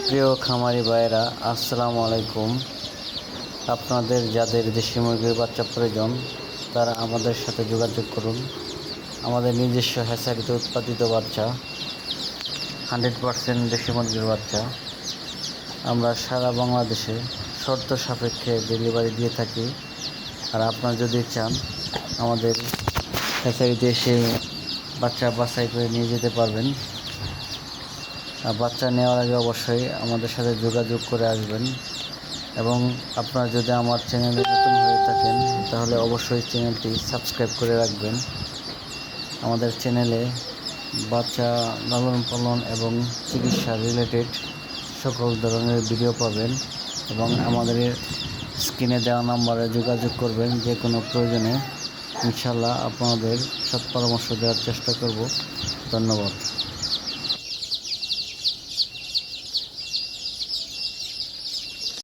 প্রিয় খামারি ভাইয়েরা, আসসালামু আলাইকুম। আপনাদের যাদের দেশি মুরগির বাচ্চা প্রয়োজন তারা আমাদের সাথে যোগাযোগ করুন। আমাদের নিজস্ব হ্যাচারিতে উৎপাদিত বাচ্চা, 100% দেশি মুরগির বাচ্চা আমরা সারা বাংলাদেশে শর্ত সাপেক্ষে ডেলিভারি দিয়ে থাকি। আর আপনারা যদি চান আমাদের হ্যাচারিতে এসে বাচ্চা বাছাই করে নিয়ে যেতে পারবেন। বাচ্চা নেওয়ার আগে অবশ্যই আমাদের সাথে যোগাযোগ করে আসবেন। এবং আপনারা যদি আমার চ্যানেলে নতুন হয়ে থাকেন তাহলে অবশ্যই চ্যানেলটি সাবস্ক্রাইব করে রাখবেন। আমাদের চ্যানেলে বাচ্চা লালন পালন এবং চিকিৎসা রিলেটেড সকল ধরনের ভিডিও পাবেন এবং আমাদের স্ক্রিনে দেওয়া নাম্বারে যোগাযোগ করবেন। যে কোনো প্রয়োজনে ইনশাল্লাহ আপনাদের সৎ পরামর্শ দেওয়ার চেষ্টা করব। ধন্যবাদ।